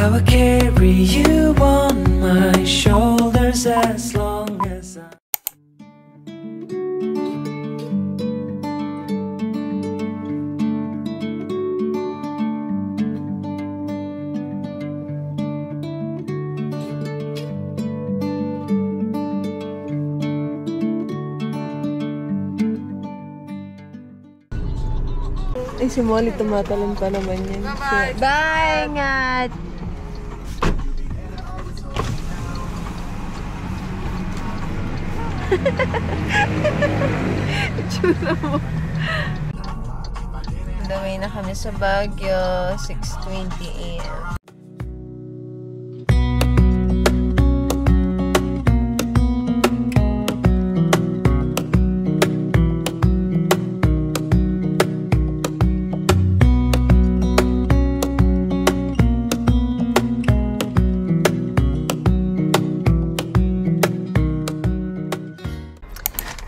I will carry you on my shoulders as long as I... Ay, si Molly tumatalon pa naman yan. Bye-bye! Bye, ingat! Tsura mo. Daway na kami sa Baguio, 6:20 AM.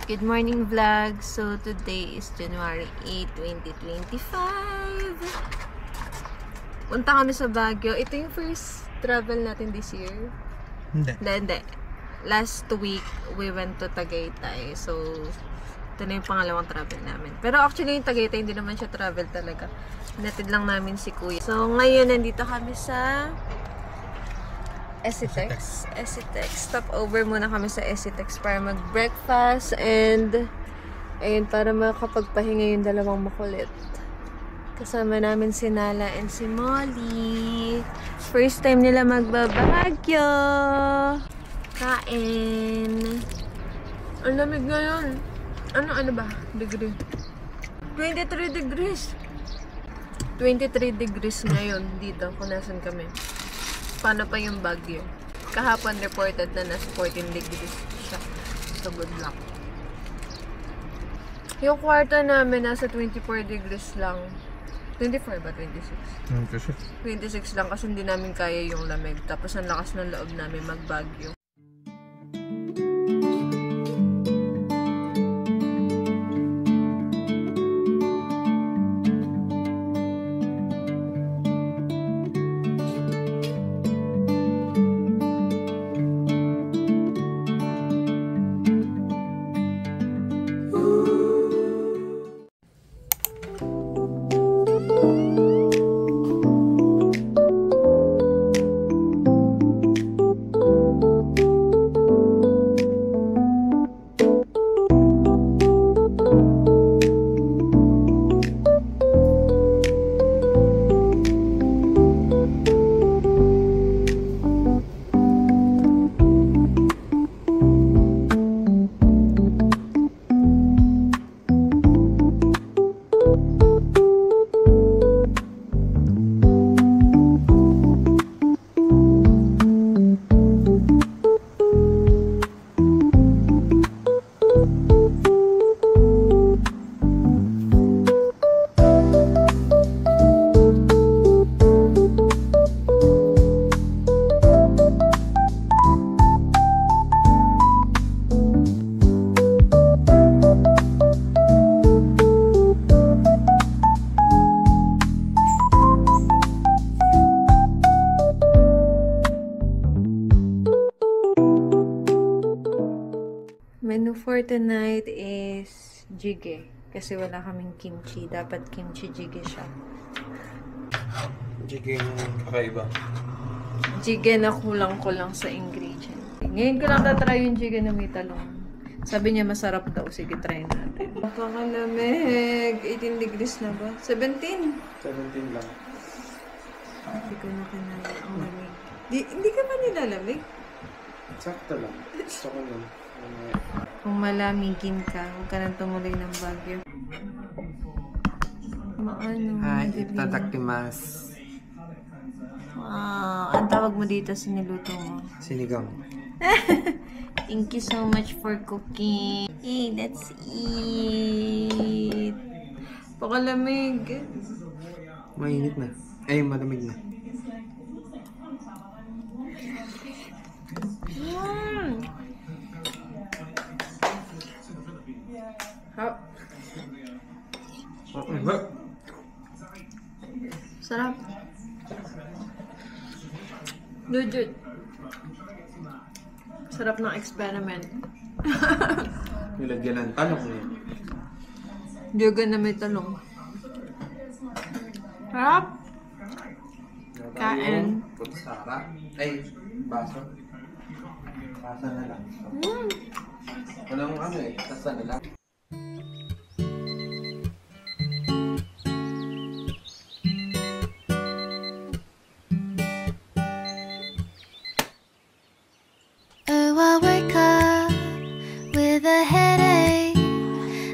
Good morning vlog. So today is January 8, 2025. Punta kami sa Baguio. Ito yung first travel natin this year. Hindi. Last week we went to Tagaytay. So ito na yung pangalawang travel namin. Pero actually yung Tagaytay hindi naman siya travel talaga. Natid lang namin si Kuya. So ngayon nandito kami sa Esitex. Stop over muna kami sa Esitex para mag-breakfast and ayun, para makapagpahinga yung dalawang makulit. Kasama namin si Nala and si Molly. First time nila magbabagyo. Kain. Ang lamig ngayon. Ano ba? Degree? 23 degrees. 23 degrees ngayon dito kung nasan kami. Paano pa yung Baguio? Kahapon reported na nasa 14 degrees siya. So good luck. Yung kwarto namin nasa 24 degrees lang. 24 ba? 26? 26 lang kasi hindi namin kaya yung lamig. Tapos ang lakas ng loob namin mag-Baguio. Menu for tonight is jjigae. Kasi wala kaming kimchi. Dapat kimchi jjigae siya. Jjigae yung kakaiba. Jjigae na kulang-kulang sa ingredient. Ngayon ko lang tatry yung jjigae na may talong. Sabi niya masarap daw. Sige, try natin. Napakalamig. 18 degrees na ba? 17? 17 lang. Hindi ko na kinaya. Ang lamig. Hindi ka ba nilalamig? Sakto lang. Gusto ko lang. Kung malamigin ka, huwag ka nang tumuloy ng Baguio. Maano? Hi, itadakimasu. Ang tawag mo dito sa niluto mo? Sinigang. Thank you so much for cooking. Hey, let's eat. Pakalamig. Mainit na. Ay, malamig na. Sarap. Legit. Sarap ng experiment. Nilagyan ng talong niya. Diyogan na may talong. Sarap! Kain. Kutsara. Ay, baso. Tasa na lang. Walang ano eh, tasa na lang. Oh, I wake up with a headache.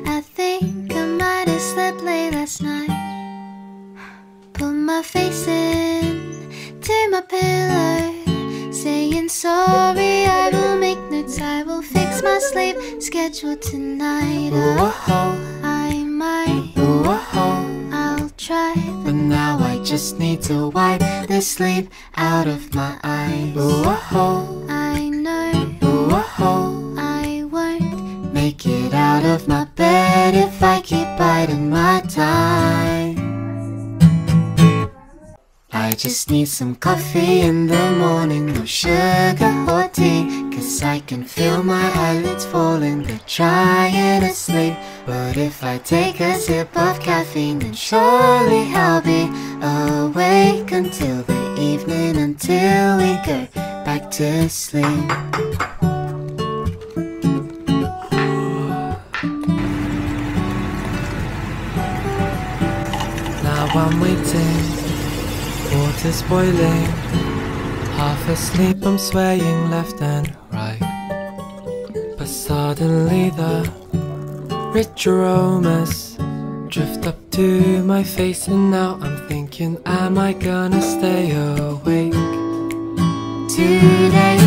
I think I might have slept late last night. Put my face in to my pillow, saying sorry. I will make notes. I will fix my sleep schedule tonight. Oh, I might. I'll try, but now I just need to wipe the sleep out of my eyes. I know I won't make it out of my bed if I keep biding my time. I just need some coffee in the morning, no sugar or tea, 'cause I can feel my eyelids falling, they're trying to sleep. But if I take a sip of caffeine, then surely I'll be awake until the evening, until we go back to sleep. Now I'm waiting, water's boiling. Half asleep, I'm swaying left and right. But suddenly the rich aromas drift up to my face, and now I'm thinking, am I gonna stay awake Today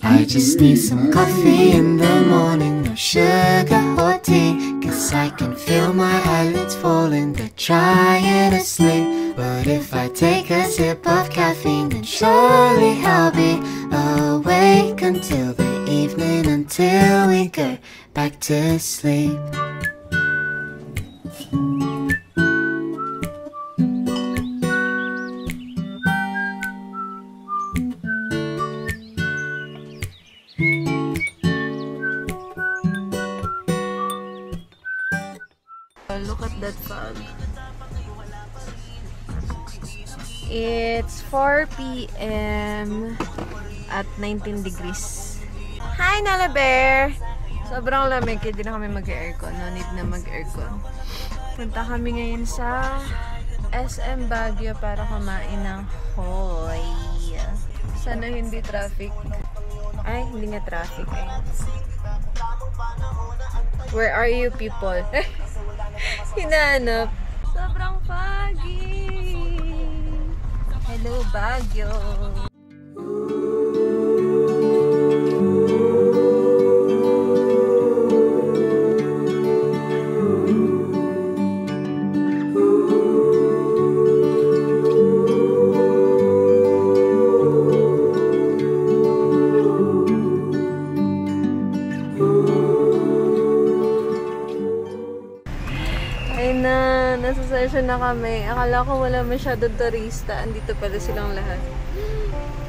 I just need some coffee in the morning, no sugar or tea, 'cause I can feel my eyelids falling, they're trying to sleep. But if I take a sip of caffeine, then surely I'll be awake until the evening, until we go back to sleep. Look at that fog. It's 4 p.m. at 19 degrees. Hi, Nala Bear! Sobrang lamig, kaya di na kami mag-aircon. No need na mag-aircon. Punta kami ngayon sa SM Baguio para kumain ng Hoy. Sana hindi traffic. Ay, hindi nga traffic. Where are you people? Hinanap. Sobrang foggy. Hello, Baguio. Nasa session na kami. Akala ko wala masyadong turista. Andito pala silang lahat.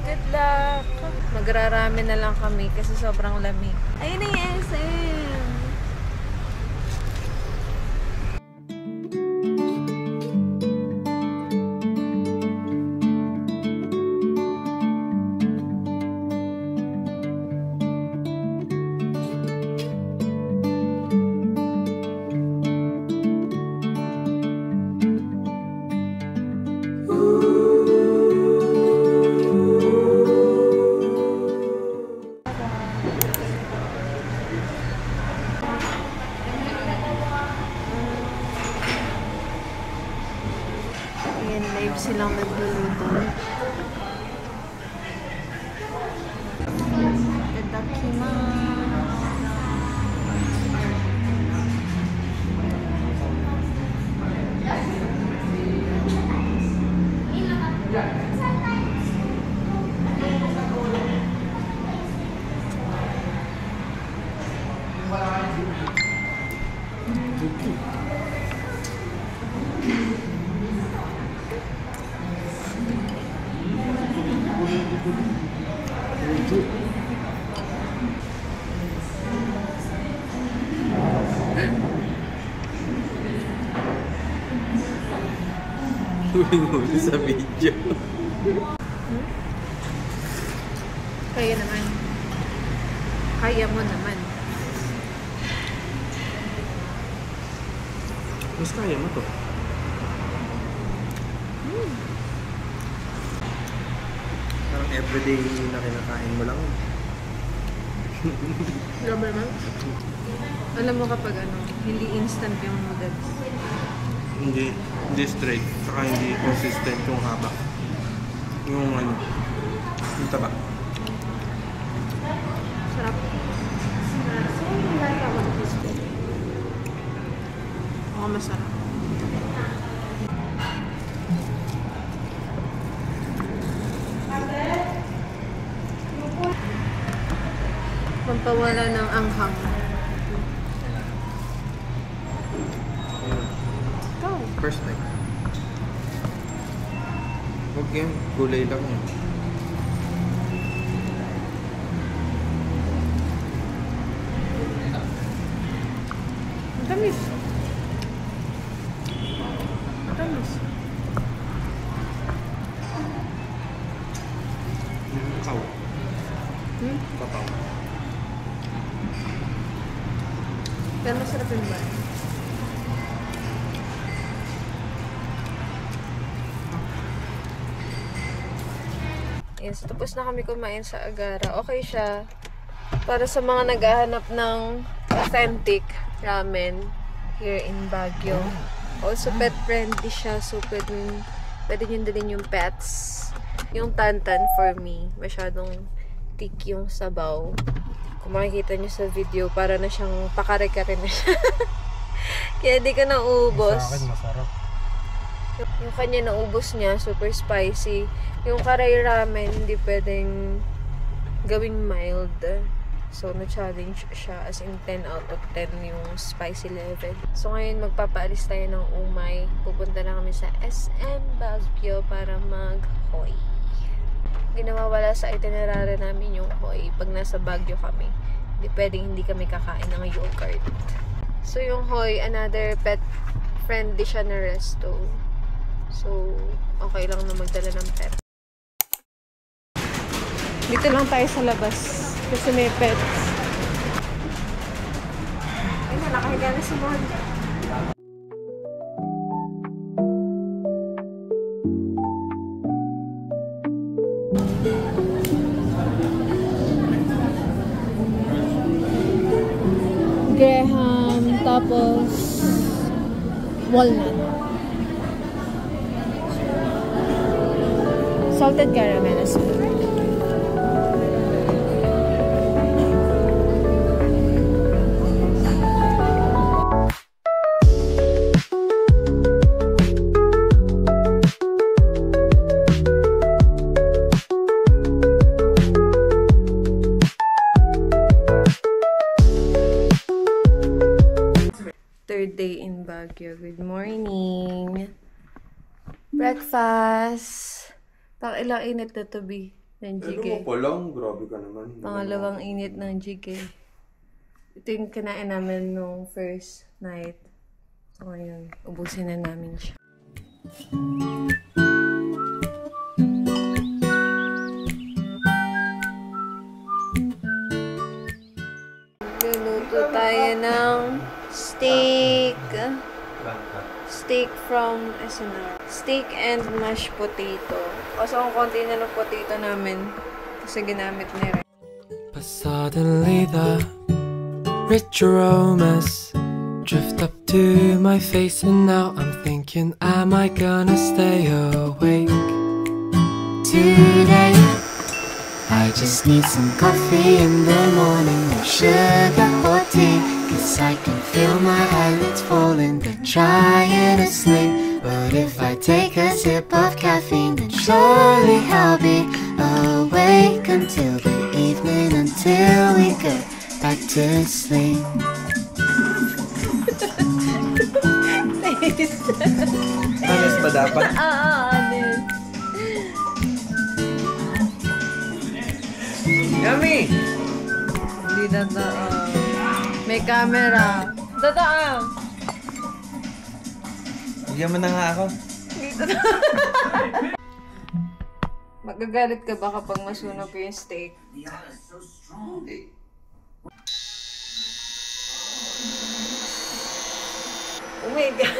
Good luck! Magrarami na lang kami kasi sobrang lamig. Ayun na yung SM! Ayan, live silang nagluluto. Huli sa video. Kaya naman. Kaya mo naman. Mas kaya mo to. Parang everyday na kinakain mo lang. Grabe naman. Alam mo kapag ano, hindi instant yung noodles. Hindi straight. Saka hindi consistent yung haba. Yung ano. Yung taba. Sarap. Oo, masarap. Pampawala ng anghang. Go! First time. Huwag yan. Gulay lang yan. Matamis. Matamis. Kaw. Hmm? Papaw. Pero masarap yun ba? Yes, tapos na kami kumain sa Agara. Okay siya. Para sa mga naghahanap ng authentic ramen here in Baguio. Also pet friendly siya. So pwede nyo dalhin yung pets. Yung tantan for me, masyadong thick yung sabaw. Kung makikita nyo sa video, para na siyang pakare-kare na siya. Kaya di ka naubos. Sa akin masarap. Yung kanya naubos niya, super spicy. Yung karay ramen, hindi pwedeng gawing mild. So, na-challenge siya as in 10 out of 10 yung spicy level. So, ngayon magpapaalis tayo ng umay. Pupunta na kami sa SM Baguio para mag-hoy. Ginawawala sa itinerary namin yung hoy pag nasa Baguio kami. Hindi pwedeng hindi kami kakain ng yogurt. So, yung hoy, another pet friendly siya na resto. So, okay lang na magdala ng pet. Dito lang tayo sa labas. Kasi may pets. Ay, nakahiga na si Mon. Graham, tapos walnut. Salted caramel as well. Third day in Baguio. Good morning. Breakfast. Ilang init na to be ng jjigae. Ano mo pa lang? Grabe ka naman. Pangalawang init ng jjigae. Ito yung kinain namin nung first night. So ngayon, ubusin na namin siya. Luluto tayo ng steak. Steak from SNR. Steak and mashed potato. Kasi ang konti na ng potato namin. Kasi ginamit na rin. But suddenly the rich aromas drift up to my face, and now I'm thinking, am I gonna stay awake today? I just need some coffee in the morning, no sugar or tea, 'cause I can feel my eyelids falling, they're trying to sleep. But if I take a sip of caffeine, then surely I'll be awake until the evening, until we get back to sleep. Honest ba dapat? Honest. Yummy! Hindi na may camera. Totoo. Bigyan mo na nga ako. Magagalit ka ba kapag masunog ko yung steak? Hindi. Oh my God.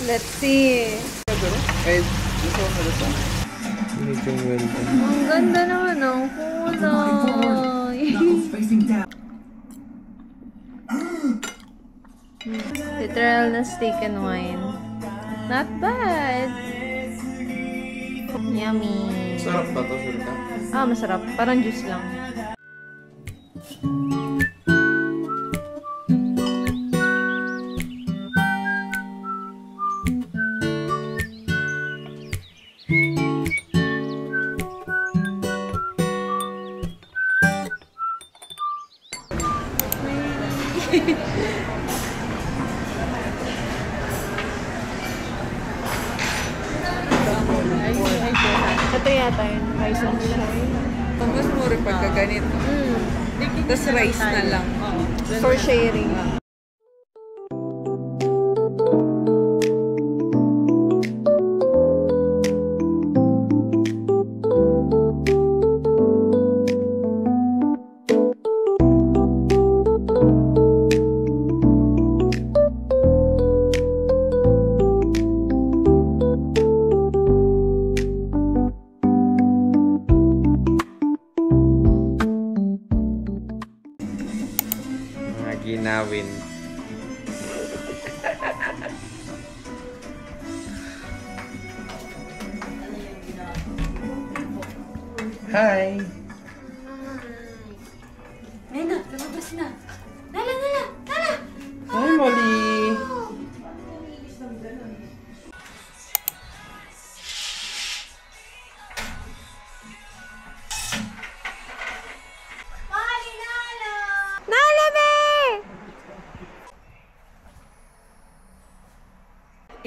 Let's see. Kahit gusto ko sa dito. Medyo well done. Ang ganda naman ng kulay. Literal na steak and wine. Not bad. Yummy. Sarap ba to, Sulta? Ah, masarap. Parang juice lang. Ito yata yun. Rice and shine. Mas mura pagka ganito. Tapos rice na lang. For sharing. Ginawin. Hi! Nena, lumabas na. Nala, nala, nala! Hi, Molly!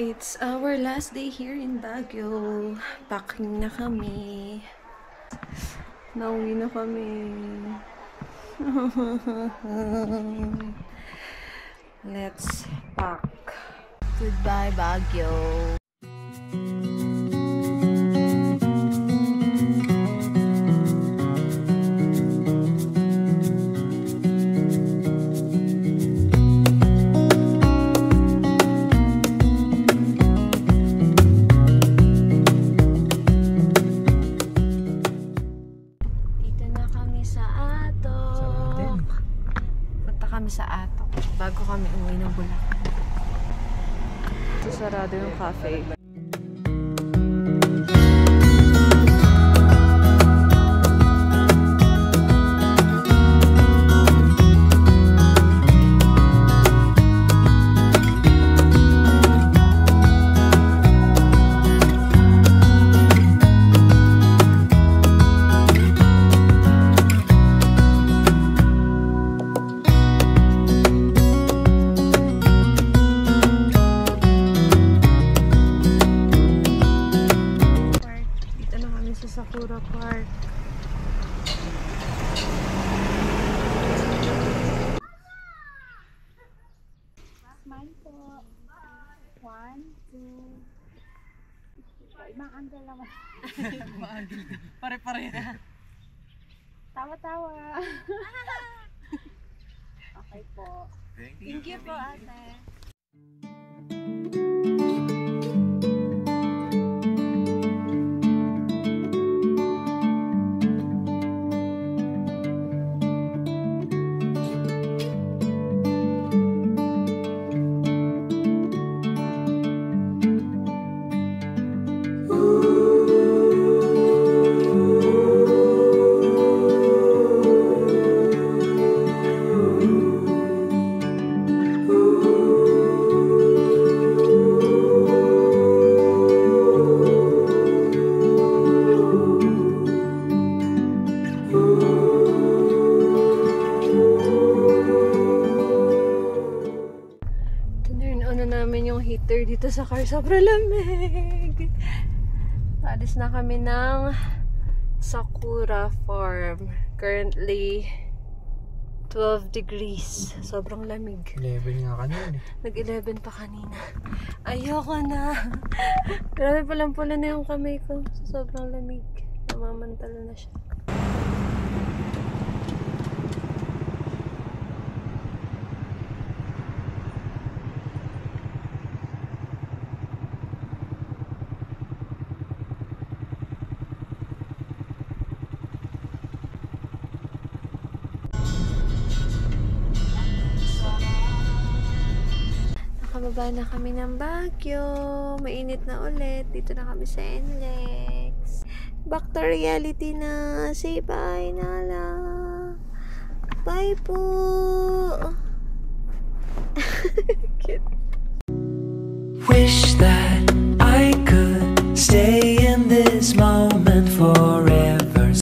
It's our last day here in Baguio. Packing na kami. Nauwi na kami. Let's pack. Goodbye, Baguio. Sa Atok bago kami uwi ng Bulacan. Sarado yung cafe. Sakura Park. Smile po. 1, 2. Ibang angle naman. Pare-pare na. Tawa-tawa. Okay po. Thank you po, ate. heater dito sa car. Sobrang lamig. Alis na kami ng Sakura Farm. Currently 12 degrees. Sobrang lamig. 11 nga kanina. Nag-11 pa kanina. Ayoko na. Grabe palang-pula na yung kamay ko. Sobrang lamig. Namamantala na siya. Nakababa na kami ng Baguio. Mainit na ulit. Dito na kami sa NLEX. Back to reality na. Say bye, Nala. Bye po. Wish that I could stay